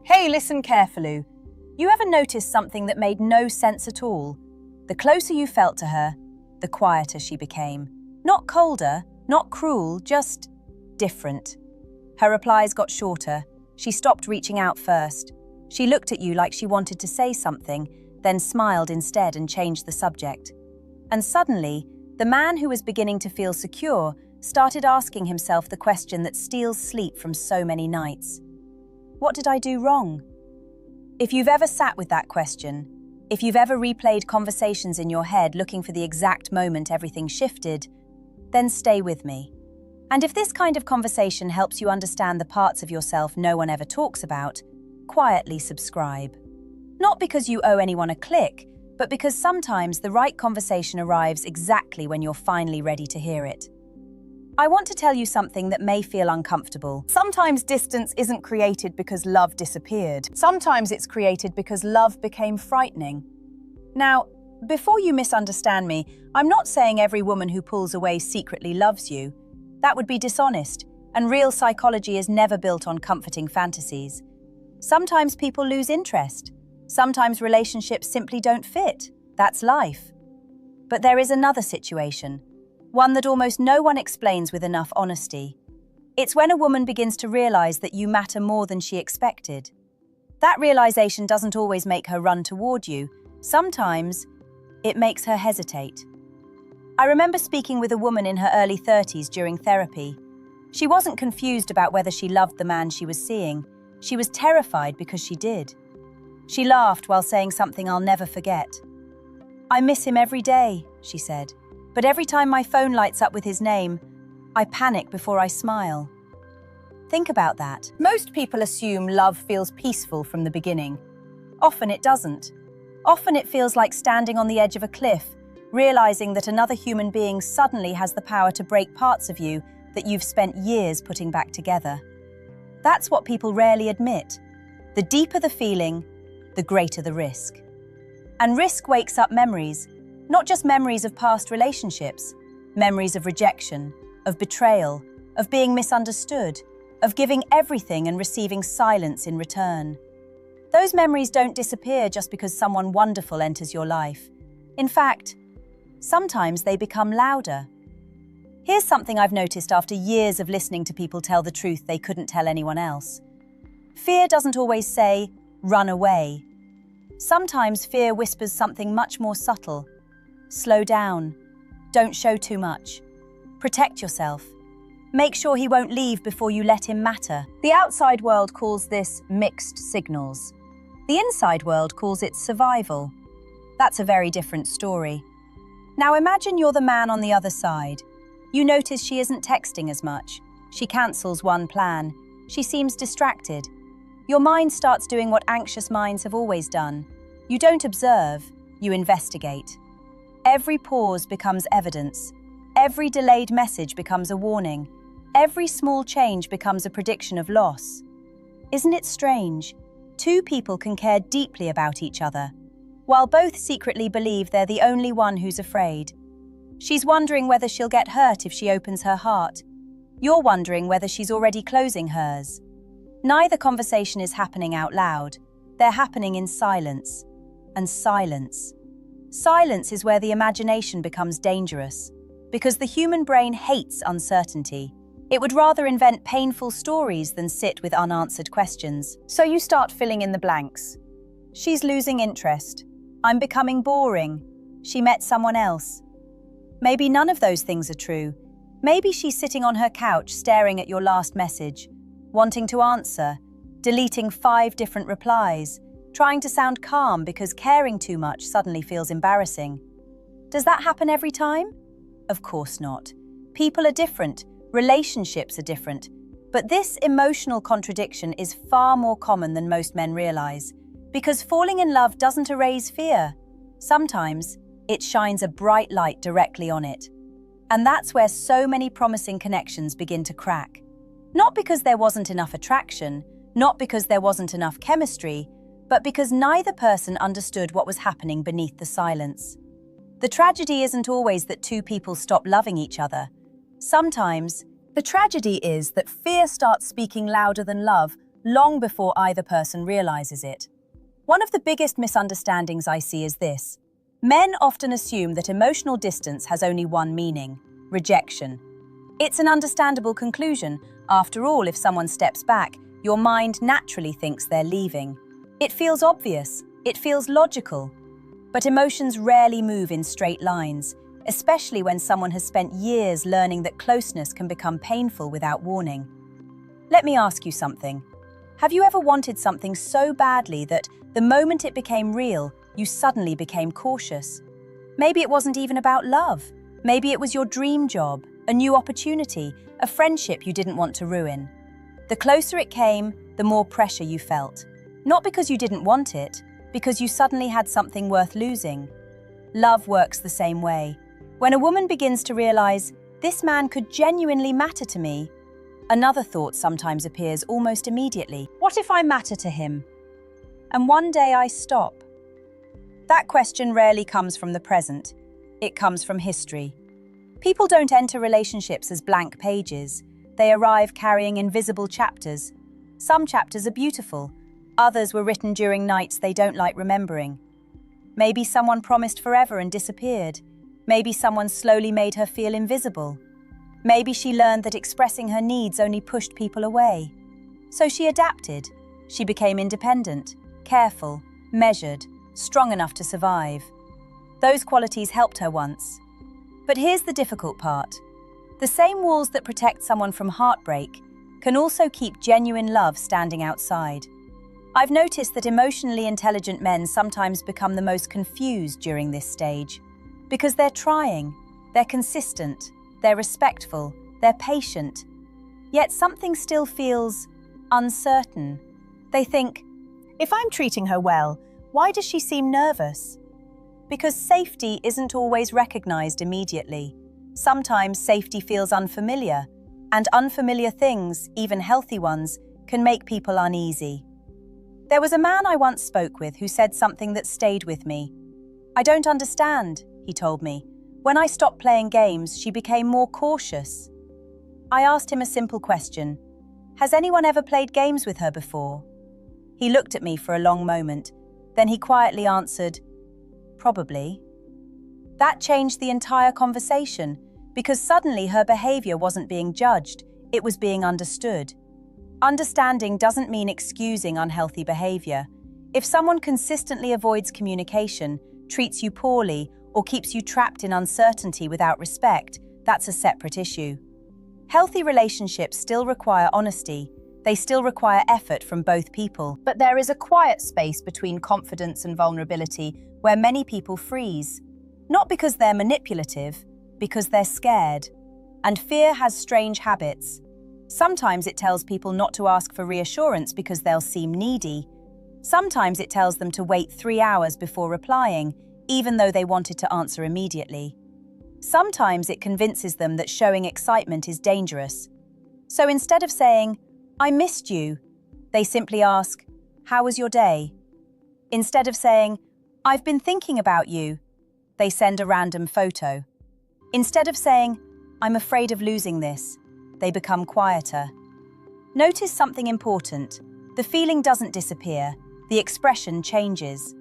Hey, listen carefully. You ever noticed something that made no sense at all? The closer you felt to her, the quieter she became. Not colder, not cruel, just different. Her replies got shorter. She stopped reaching out first. She looked at you like she wanted to say something, then smiled instead and changed the subject. And suddenly, the man who was beginning to feel secure started asking himself the question that steals sleep from so many nights. What did I do wrong? If you've ever sat with that question, if you've ever replayed conversations in your head looking for the exact moment everything shifted, then stay with me. And if this kind of conversation helps you understand the parts of yourself no one ever talks about, quietly subscribe. Not because you owe anyone a click, but because sometimes the right conversation arrives exactly when you're finally ready to hear it. I want to tell you something that may feel uncomfortable. Sometimes distance isn't created because love disappeared. Sometimes it's created because love became frightening. Now, before you misunderstand me, I'm not saying every woman who pulls away secretly loves you. That would be dishonest, and real psychology is never built on comforting fantasies. Sometimes people lose interest. Sometimes relationships simply don't fit. That's life. But there is another situation. One that almost no one explains with enough honesty. It's when a woman begins to realize that you matter more than she expected. That realization doesn't always make her run toward you. Sometimes, it makes her hesitate. I remember speaking with a woman in her early 30s during therapy. She wasn't confused about whether she loved the man she was seeing. She was terrified because she did. She laughed while saying something I'll never forget. "I miss him every day," she said. "But every time my phone lights up with his name, I panic before I smile." Think about that. Most people assume love feels peaceful from the beginning. Often it doesn't. Often it feels like standing on the edge of a cliff, realizing that another human being suddenly has the power to break parts of you that you've spent years putting back together. That's what people rarely admit. The deeper the feeling, the greater the risk. And risk wakes up memories. Not just memories of past relationships, memories of rejection, of betrayal, of being misunderstood, of giving everything and receiving silence in return. Those memories don't disappear just because someone wonderful enters your life. In fact, sometimes they become louder. Here's something I've noticed after years of listening to people tell the truth they couldn't tell anyone else. Fear doesn't always say, "Run away." Sometimes fear whispers something much more subtle. Slow down. Don't show too much. Protect yourself. Make sure he won't leave before you let him matter. The outside world calls this mixed signals. The inside world calls it survival. That's a very different story. Now imagine you're the man on the other side. You notice she isn't texting as much. She cancels one plan. She seems distracted. Your mind starts doing what anxious minds have always done. You don't observe, you investigate. Every pause becomes evidence. Every delayed message becomes a warning. Every small change becomes a prediction of loss. Isn't it strange? Two people can care deeply about each other, while both secretly believe they're the only one who's afraid. She's wondering whether she'll get hurt if she opens her heart. You're wondering whether she's already closing hers. Neither conversation is happening out loud. They're happening in silence. And silence. Silence is where the imagination becomes dangerous, because the human brain hates uncertainty. It would rather invent painful stories than sit with unanswered questions. So you start filling in the blanks. She's losing interest. I'm becoming boring. She met someone else. Maybe none of those things are true. Maybe she's sitting on her couch staring at your last message, wanting to answer, deleting 5 different replies, trying to sound calm because caring too much suddenly feels embarrassing. Does that happen every time? Of course not. People are different, relationships are different, but this emotional contradiction is far more common than most men realize, because falling in love doesn't erase fear. Sometimes, it shines a bright light directly on it. And that's where so many promising connections begin to crack. Not because there wasn't enough attraction, not because there wasn't enough chemistry, but because neither person understood what was happening beneath the silence. The tragedy isn't always that two people stop loving each other. Sometimes, the tragedy is that fear starts speaking louder than love long before either person realizes it. One of the biggest misunderstandings I see is this. Men often assume that emotional distance has only one meaning: rejection. It's an understandable conclusion. After all, if someone steps back, your mind naturally thinks they're leaving. It feels obvious, it feels logical. But emotions rarely move in straight lines, especially when someone has spent years learning that closeness can become painful without warning. Let me ask you something. Have you ever wanted something so badly that the moment it became real, you suddenly became cautious? Maybe it wasn't even about love. Maybe it was your dream job, a new opportunity, a friendship you didn't want to ruin. The closer it came, the more pressure you felt. Not because you didn't want it, because you suddenly had something worth losing. Love works the same way. When a woman begins to realize, this man could genuinely matter to me, another thought sometimes appears almost immediately. What if I matter to him? And one day I stop. That question rarely comes from the present. It comes from history. People don't enter relationships as blank pages. They arrive carrying invisible chapters. Some chapters are beautiful. Others were written during nights they don't like remembering. Maybe someone promised forever and disappeared. Maybe someone slowly made her feel invisible. Maybe she learned that expressing her needs only pushed people away. So she adapted. She became independent, careful, measured, strong enough to survive. Those qualities helped her once. But here's the difficult part. The same walls that protect someone from heartbreak can also keep genuine love standing outside. I've noticed that emotionally intelligent men sometimes become the most confused during this stage because they're trying, they're consistent, they're respectful, they're patient, yet something still feels uncertain. They think, if I'm treating her well, why does she seem nervous? Because safety isn't always recognized immediately. Sometimes safety feels unfamiliar, and unfamiliar things, even healthy ones, can make people uneasy. There was a man I once spoke with who said something that stayed with me. I don't understand, he told me. When I stopped playing games, she became more cautious. I asked him a simple question. Has anyone ever played games with her before? He looked at me for a long moment. Then he quietly answered, probably. That changed the entire conversation because suddenly her behavior wasn't being judged, it was being understood. Understanding doesn't mean excusing unhealthy behavior. If someone consistently avoids communication, treats you poorly, or keeps you trapped in uncertainty without respect, that's a separate issue. Healthy relationships still require honesty. They still require effort from both people. But there is a quiet space between confidence and vulnerability where many people freeze. Not because they're manipulative, because they're scared. And fear has strange habits. Sometimes it tells people not to ask for reassurance because they'll seem needy. Sometimes it tells them to wait 3 hours before replying, even though they wanted to answer immediately. Sometimes it convinces them that showing excitement is dangerous. So instead of saying, I missed you, they simply ask, how was your day? Instead of saying, I've been thinking about you, they send a random photo. Instead of saying, I'm afraid of losing this, they become quieter. Notice something important. The feeling doesn't disappear, the expression changes.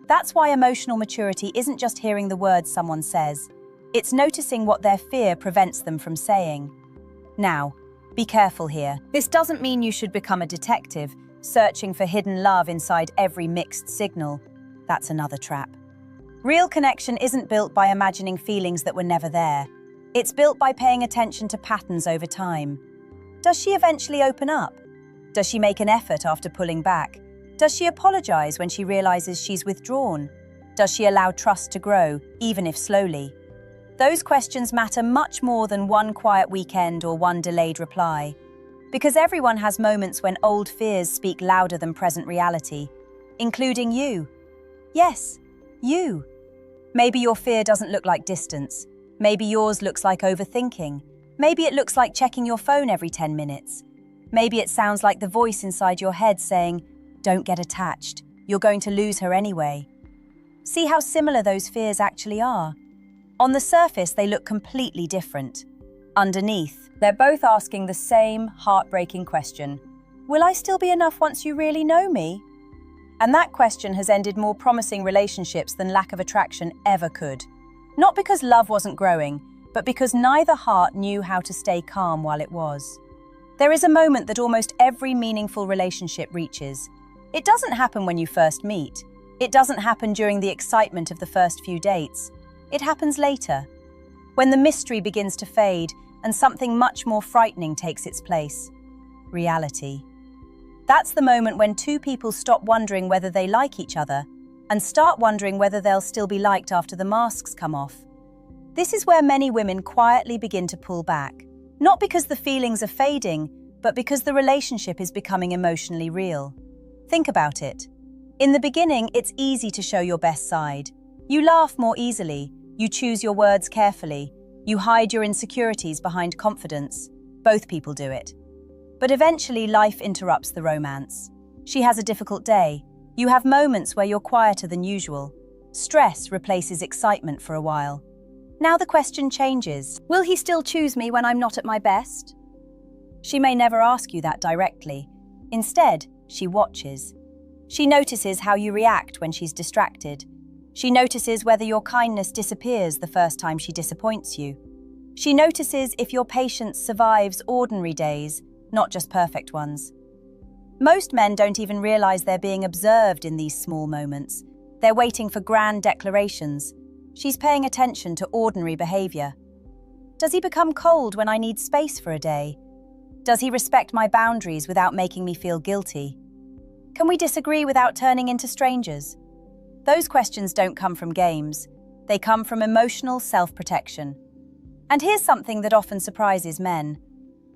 That's why emotional maturity isn't just hearing the words someone says, it's noticing what their fear prevents them from saying. Now, be careful here. This doesn't mean you should become a detective, searching for hidden love inside every mixed signal. That's another trap. Real connection isn't built by imagining feelings that were never there. It's built by paying attention to patterns over time. Does she eventually open up? Does she make an effort after pulling back? Does she apologize when she realizes she's withdrawn? Does she allow trust to grow, even if slowly? Those questions matter much more than one quiet weekend or one delayed reply. Because everyone has moments when old fears speak louder than present reality, including you. Yes, you. Maybe your fear doesn't look like distance. Maybe yours looks like overthinking. Maybe it looks like checking your phone every 10 minutes. Maybe it sounds like the voice inside your head saying, don't get attached, you're going to lose her anyway. See how similar those fears actually are. On the surface, they look completely different. Underneath, they're both asking the same heartbreaking question. Will I still be enough once you really know me? And that question has ended more promising relationships than lack of attraction ever could. Not because love wasn't growing, but because neither heart knew how to stay calm while it was. There is a moment that almost every meaningful relationship reaches. It doesn't happen when you first meet. It doesn't happen during the excitement of the first few dates. It happens later, when the mystery begins to fade and something much more frightening takes its place: reality. That's the moment when two people stop wondering whether they like each other and start wondering whether they'll still be liked after the masks come off. This is where many women quietly begin to pull back, not because the feelings are fading, but because the relationship is becoming emotionally real. Think about it. In the beginning, it's easy to show your best side. You laugh more easily, you choose your words carefully, you hide your insecurities behind confidence. Both people do it. But eventually, life interrupts the romance. She has a difficult day. You have moments where you're quieter than usual. Stress replaces excitement for a while. Now the question changes. Will he still choose me when I'm not at my best? She may never ask you that directly. Instead, she watches. She notices how you react when she's distracted. She notices whether your kindness disappears the first time she disappoints you. She notices if your patience survives ordinary days, not just perfect ones. Most men don't even realize they're being observed in these small moments. They're waiting for grand declarations. She's paying attention to ordinary behavior. Does he become cold when I need space for a day? Does he respect my boundaries without making me feel guilty? Can we disagree without turning into strangers? Those questions don't come from games. They come from emotional self-protection. And here's something that often surprises men.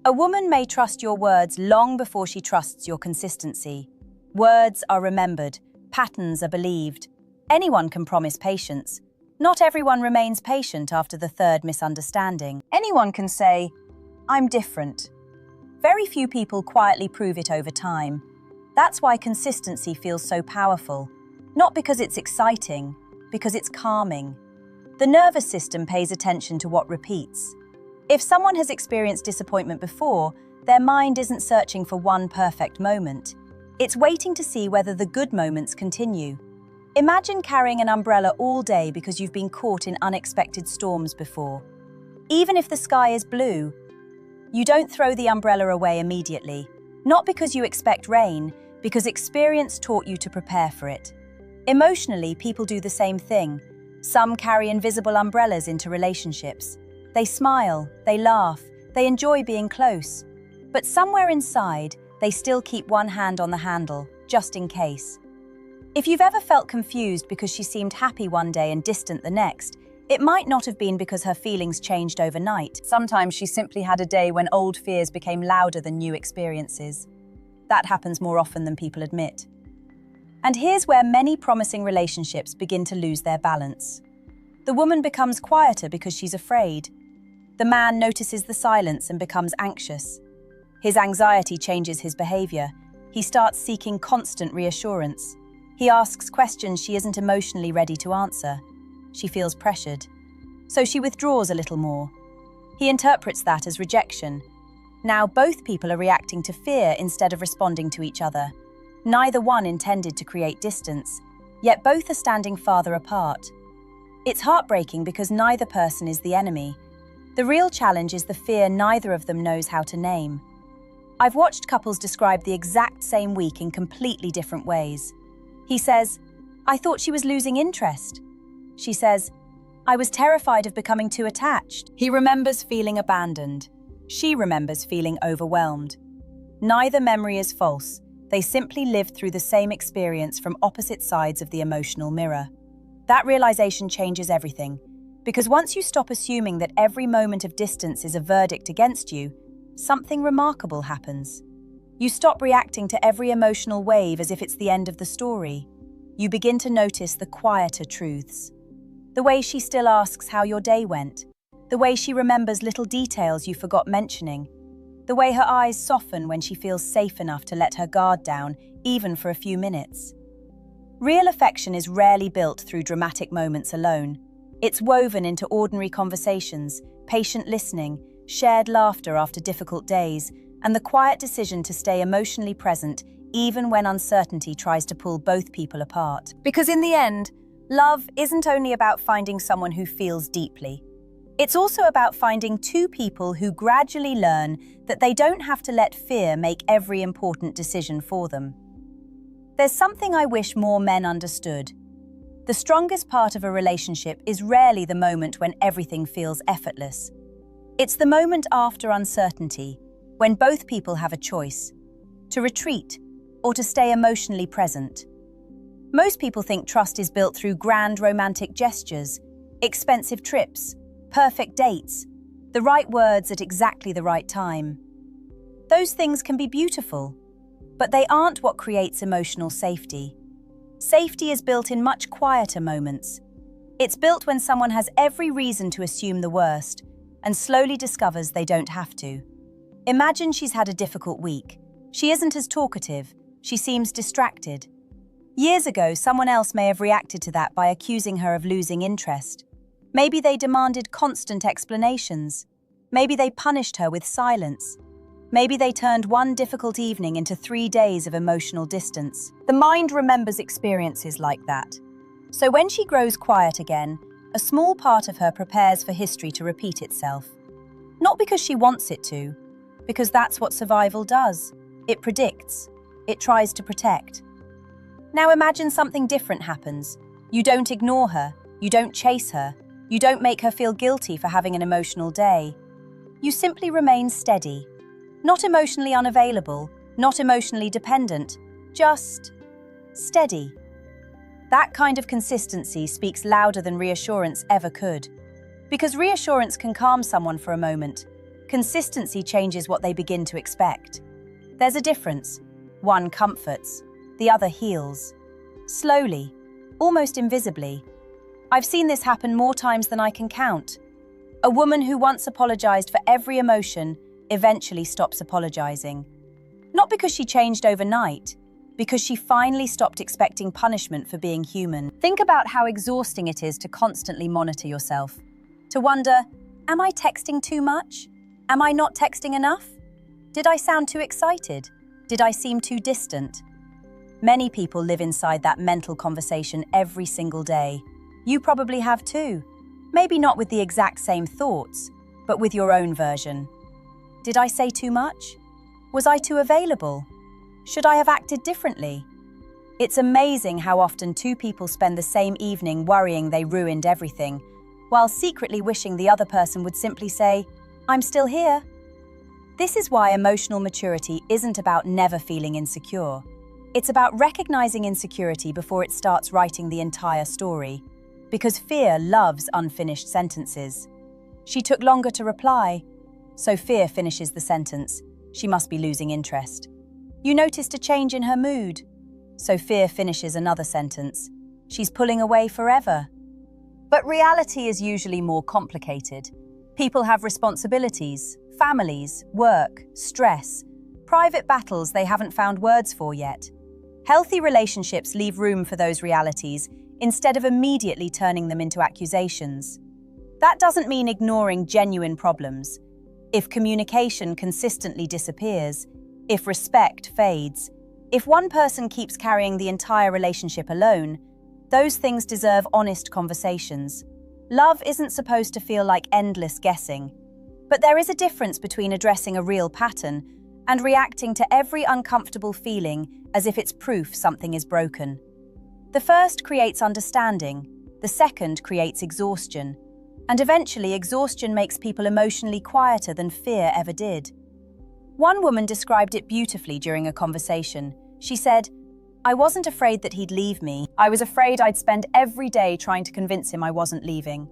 A woman may trust your words long before she trusts your consistency. Words are remembered, patterns are believed. Anyone can promise patience. Not everyone remains patient after the third misunderstanding. Anyone can say, "I'm different." Very few people quietly prove it over time. That's why consistency feels so powerful. Not because it's exciting, because it's calming. The nervous system pays attention to what repeats. If someone has experienced disappointment before, their mind isn't searching for one perfect moment. It's waiting to see whether the good moments continue. Imagine carrying an umbrella all day because you've been caught in unexpected storms before. Even if the sky is blue, you don't throw the umbrella away immediately. Not because you expect rain, because experience taught you to prepare for it. Emotionally, people do the same thing. Some carry invisible umbrellas into relationships. They smile, they laugh, they enjoy being close. But somewhere inside, they still keep one hand on the handle, just in case. If you've ever felt confused because she seemed happy one day and distant the next, it might not have been because her feelings changed overnight. Sometimes she simply had a day when old fears became louder than new experiences. That happens more often than people admit. And here's where many promising relationships begin to lose their balance. The woman becomes quieter because she's afraid. The man notices the silence and becomes anxious. His anxiety changes his behavior. He starts seeking constant reassurance. He asks questions she isn't emotionally ready to answer. She feels pressured. So she withdraws a little more. He interprets that as rejection. Now both people are reacting to fear instead of responding to each other. Neither one intended to create distance, yet both are standing farther apart. It's heartbreaking because neither person is the enemy. The real challenge is the fear neither of them knows how to name. I've watched couples describe the exact same week in completely different ways. He says, "I thought she was losing interest." She says, "I was terrified of becoming too attached." He remembers feeling abandoned. She remembers feeling overwhelmed. Neither memory is false. They simply lived through the same experience from opposite sides of the emotional mirror. That realization changes everything. Because once you stop assuming that every moment of distance is a verdict against you, something remarkable happens. You stop reacting to every emotional wave as if it's the end of the story. You begin to notice the quieter truths. The way she still asks how your day went. The way she remembers little details you forgot mentioning. The way her eyes soften when she feels safe enough to let her guard down, even for a few minutes. Real affection is rarely built through dramatic moments alone. It's woven into ordinary conversations, patient listening, shared laughter after difficult days, and the quiet decision to stay emotionally present even when uncertainty tries to pull both people apart. Because in the end, love isn't only about finding someone who feels deeply. It's also about finding two people who gradually learn that they don't have to let fear make every important decision for them. There's something I wish more men understood. The strongest part of a relationship is rarely the moment when everything feels effortless. It's the moment after uncertainty, when both people have a choice, to retreat or to stay emotionally present. Most people think trust is built through grand romantic gestures, expensive trips, perfect dates, the right words at exactly the right time. Those things can be beautiful, but they aren't what creates emotional safety. Safety is built in much quieter moments. It's built when someone has every reason to assume the worst and slowly discovers they don't have to. Imagine she's had a difficult week. She isn't as talkative. She seems distracted. Years ago, someone else may have reacted to that by accusing her of losing interest. Maybe they demanded constant explanations. Maybe they punished her with silence. Maybe they turned one difficult evening into 3 days of emotional distance. The mind remembers experiences like that. So when she grows quiet again, a small part of her prepares for history to repeat itself. Not because she wants it to, because that's what survival does. It predicts. It tries to protect. Now imagine something different happens. You don't ignore her. You don't chase her. You don't make her feel guilty for having an emotional day. You simply remain steady. Not emotionally unavailable, not emotionally dependent, just steady. That kind of consistency speaks louder than reassurance ever could. Because reassurance can calm someone for a moment. Consistency changes what they begin to expect. There's a difference. One comforts, the other heals. Slowly, almost invisibly. I've seen this happen more times than I can count. A woman who once apologized for every emotion eventually stops apologizing. Not because she changed overnight, because she finally stopped expecting punishment for being human. Think about how exhausting it is to constantly monitor yourself. To wonder, am I texting too much? Am I not texting enough? Did I sound too excited? Did I seem too distant? Many people live inside that mental conversation every single day. You probably have too. Maybe not with the exact same thoughts, but with your own version. Did I say too much? Was I too available? Should I have acted differently? It's amazing how often two people spend the same evening worrying they ruined everything, while secretly wishing the other person would simply say, "I'm still here." This is why emotional maturity isn't about never feeling insecure. It's about recognizing insecurity before it starts writing the entire story. Because fear loves unfinished sentences. She took longer to reply, so fear finishes the sentence. She must be losing interest. You noticed a change in her mood, so fear finishes another sentence. She's pulling away forever. But reality is usually more complicated. People have responsibilities, families, work, stress, private battles they haven't found words for yet. Healthy relationships leave room for those realities instead of immediately turning them into accusations. That doesn't mean ignoring genuine problems. If communication consistently disappears, if respect fades, if one person keeps carrying the entire relationship alone, those things deserve honest conversations. Love isn't supposed to feel like endless guessing. But there is a difference between addressing a real pattern and reacting to every uncomfortable feeling as if it's proof something is broken. The first creates understanding, the second creates exhaustion, and eventually exhaustion makes people emotionally quieter than fear ever did. One woman described it beautifully during a conversation. She said, "I wasn't afraid that he'd leave me. I was afraid I'd spend every day trying to convince him I wasn't leaving."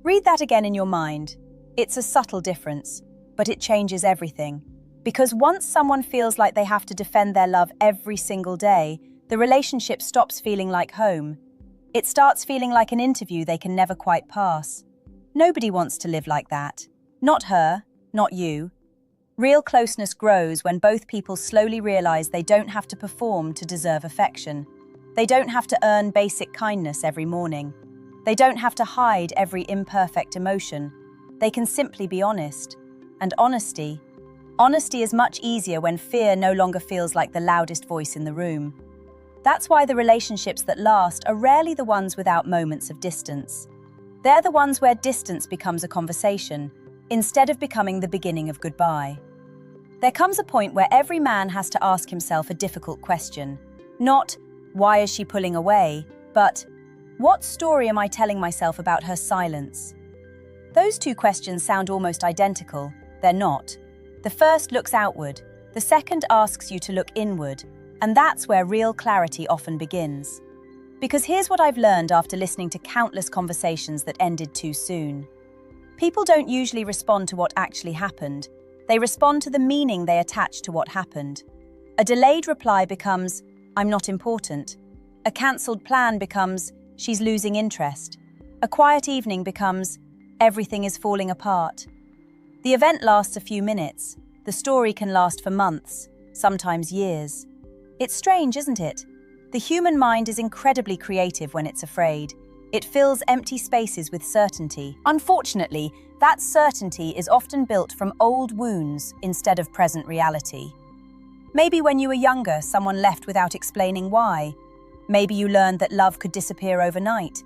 Read that again in your mind. It's a subtle difference, but it changes everything. Because once someone feels like they have to defend their love every single day, the relationship stops feeling like home. It starts feeling like an interview they can never quite pass. Nobody wants to live like that. Not her, not you. Real closeness grows when both people slowly realize they don't have to perform to deserve affection. They don't have to earn basic kindness every morning. They don't have to hide every imperfect emotion. They can simply be honest. And Honesty is much easier when fear no longer feels like the loudest voice in the room. That's why the relationships that last are rarely the ones without moments of distance. They're the ones where distance becomes a conversation, instead of becoming the beginning of goodbye. There comes a point where every man has to ask himself a difficult question. Not, why is she pulling away, but, what story am I telling myself about her silence? Those two questions sound almost identical. They're not. The first looks outward, the second asks you to look inward, and that's where real clarity often begins. Because here's what I've learned after listening to countless conversations that ended too soon. People don't usually respond to what actually happened. They respond to the meaning they attach to what happened. A delayed reply becomes, I'm not important. A cancelled plan becomes, she's losing interest. A quiet evening becomes, everything is falling apart. The event lasts a few minutes. The story can last for months, sometimes years. It's strange, isn't it? The human mind is incredibly creative when it's afraid. It fills empty spaces with certainty. Unfortunately, that certainty is often built from old wounds instead of present reality. Maybe when you were younger, someone left without explaining why. Maybe you learned that love could disappear overnight.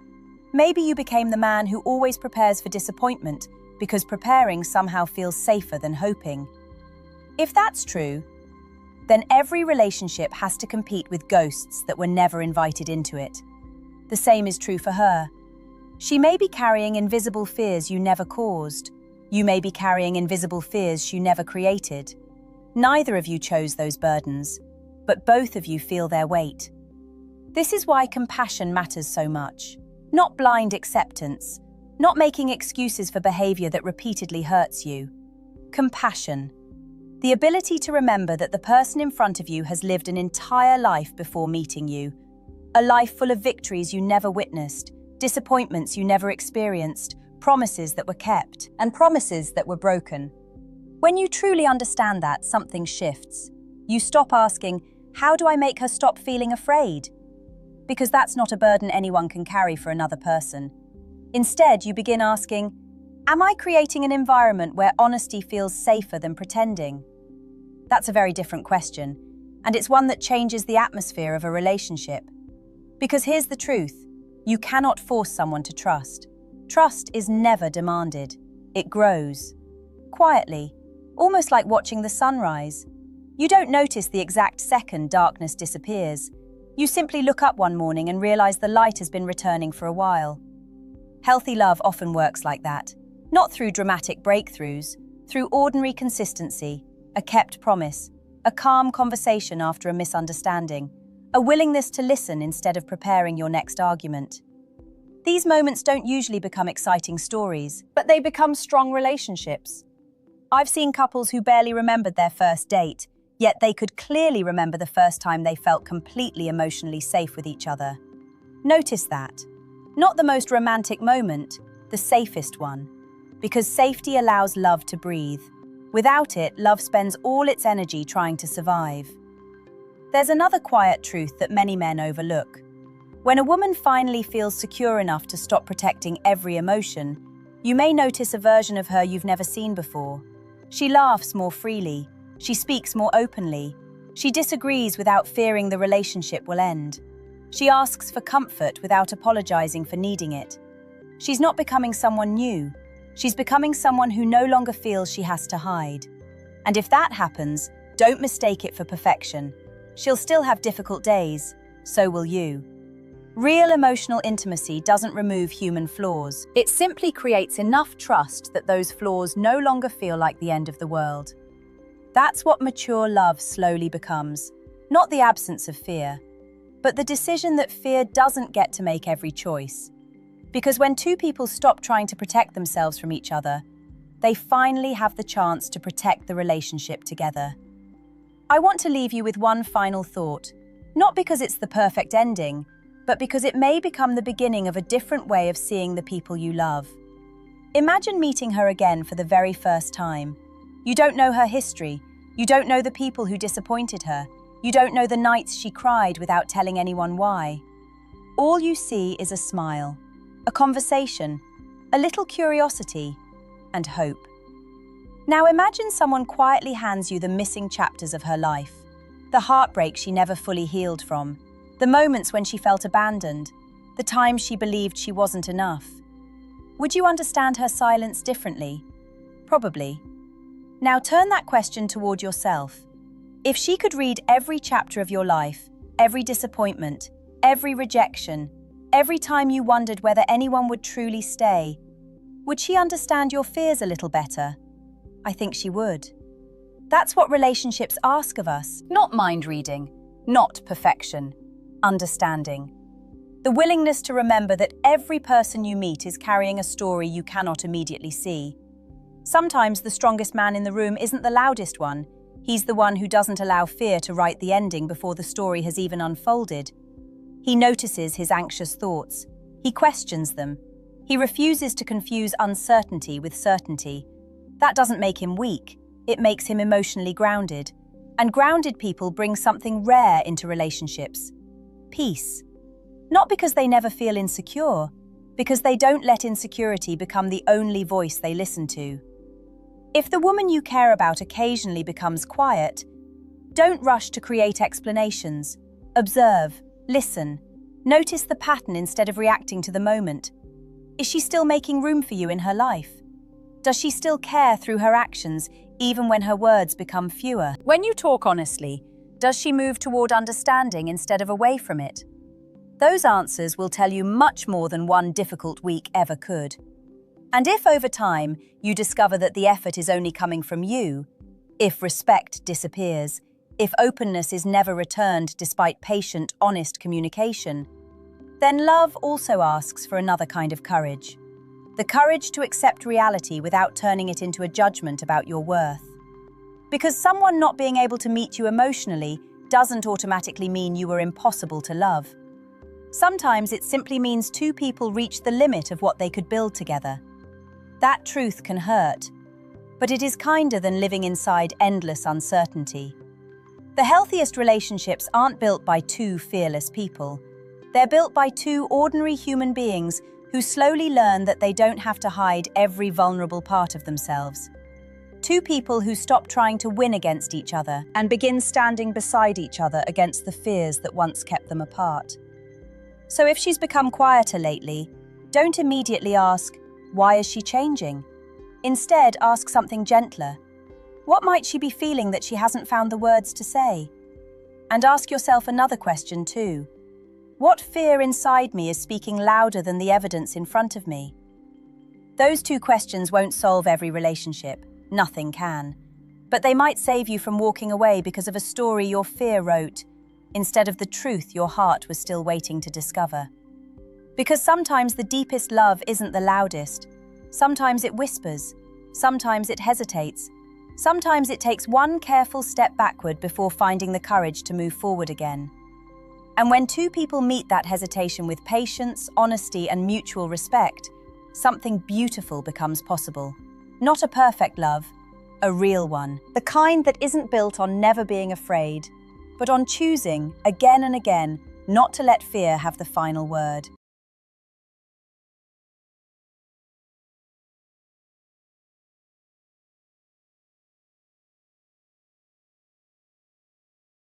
Maybe you became the man who always prepares for disappointment because preparing somehow feels safer than hoping. If that's true, then every relationship has to compete with ghosts that were never invited into it. The same is true for her. She may be carrying invisible fears you never caused. You may be carrying invisible fears she never created. Neither of you chose those burdens, but both of you feel their weight. This is why compassion matters so much. Not blind acceptance, not making excuses for behavior that repeatedly hurts you. Compassion. The ability to remember that the person in front of you has lived an entire life before meeting you. A life full of victories you never witnessed, disappointments you never experienced, promises that were kept, and promises that were broken. When you truly understand that, something shifts. You stop asking, how do I make her stop feeling afraid? Because that's not a burden anyone can carry for another person. Instead, you begin asking, am I creating an environment where honesty feels safer than pretending? That's a very different question, and it's one that changes the atmosphere of a relationship. Because here's the truth, you cannot force someone to trust. Trust is never demanded. It grows. Quietly, almost like watching the sunrise. You don't notice the exact second darkness disappears. You simply look up one morning and realize the light has been returning for a while. Healthy love often works like that. Not through dramatic breakthroughs, through ordinary consistency, a kept promise, a calm conversation after a misunderstanding, a willingness to listen instead of preparing your next argument. These moments don't usually become exciting stories, but they become strong relationships. I've seen couples who barely remembered their first date, yet they could clearly remember the first time they felt completely emotionally safe with each other. Notice that. Not the most romantic moment, the safest one. Because safety allows love to breathe. Without it, love spends all its energy trying to survive. There's another quiet truth that many men overlook. When a woman finally feels secure enough to stop protecting every emotion, you may notice a version of her you've never seen before. She laughs more freely. She speaks more openly. She disagrees without fearing the relationship will end. She asks for comfort without apologizing for needing it. She's not becoming someone new. She's becoming someone who no longer feels she has to hide. And if that happens, don't mistake it for perfection. She'll still have difficult days. So will you. Real emotional intimacy doesn't remove human flaws. It simply creates enough trust that those flaws no longer feel like the end of the world. That's what mature love slowly becomes. Not the absence of fear, but the decision that fear doesn't get to make every choice. Because when two people stop trying to protect themselves from each other, they finally have the chance to protect the relationship together. I want to leave you with one final thought, not because it's the perfect ending, but because it may become the beginning of a different way of seeing the people you love. Imagine meeting her again for the very first time. You don't know her history. You don't know the people who disappointed her. You don't know the nights she cried without telling anyone why. All you see is a smile, a conversation, a little curiosity, and hope. Now imagine someone quietly hands you the missing chapters of her life, the heartbreak she never fully healed from, the moments when she felt abandoned, the times she believed she wasn't enough. Would you understand her silence differently? Probably. Now turn that question toward yourself. If she could read every chapter of your life, every disappointment, every rejection, every time you wondered whether anyone would truly stay, would she understand your fears a little better? I think she would. That's what relationships ask of us. Not mind reading, not perfection, understanding. The willingness to remember that every person you meet is carrying a story you cannot immediately see. Sometimes the strongest man in the room isn't the loudest one. He's the one who doesn't allow fear to write the ending before the story has even unfolded. He notices his anxious thoughts. He questions them. He refuses to confuse uncertainty with certainty. That doesn't make him weak. It makes him emotionally grounded. And grounded people bring something rare into relationships: peace. Not because they never feel insecure, because they don't let insecurity become the only voice they listen to. If the woman you care about occasionally becomes quiet, don't rush to create explanations. Observe, listen, notice the pattern instead of reacting to the moment. Is she still making room for you in her life? Does she still care through her actions, even when her words become fewer? When you talk honestly, does she move toward understanding instead of away from it? Those answers will tell you much more than one difficult week ever could. And if over time you discover that the effort is only coming from you, if respect disappears, if openness is never returned despite patient, honest communication, then love also asks for another kind of courage. The courage to accept reality without turning it into a judgment about your worth. Because someone not being able to meet you emotionally doesn't automatically mean you were impossible to love. Sometimes it simply means two people reach the limit of what they could build together. That truth can hurt, but it is kinder than living inside endless uncertainty. The healthiest relationships aren't built by two fearless people. They're built by two ordinary human beings who slowly learn that they don't have to hide every vulnerable part of themselves. Two people who stop trying to win against each other and begin standing beside each other against the fears that once kept them apart. So if she's become quieter lately, don't immediately ask, why is she changing? Instead, ask something gentler. What might she be feeling that she hasn't found the words to say? And ask yourself another question too. What fear inside me is speaking louder than the evidence in front of me? Those two questions won't solve every relationship. Nothing can. But they might save you from walking away because of a story your fear wrote, instead of the truth your heart was still waiting to discover. Because sometimes the deepest love isn't the loudest. Sometimes it whispers. Sometimes it hesitates. Sometimes it takes one careful step backward before finding the courage to move forward again. And when two people meet that hesitation with patience, honesty, and mutual respect, something beautiful becomes possible. Not a perfect love, a real one. The kind that isn't built on never being afraid, but on choosing, again and again, not to let fear have the final word.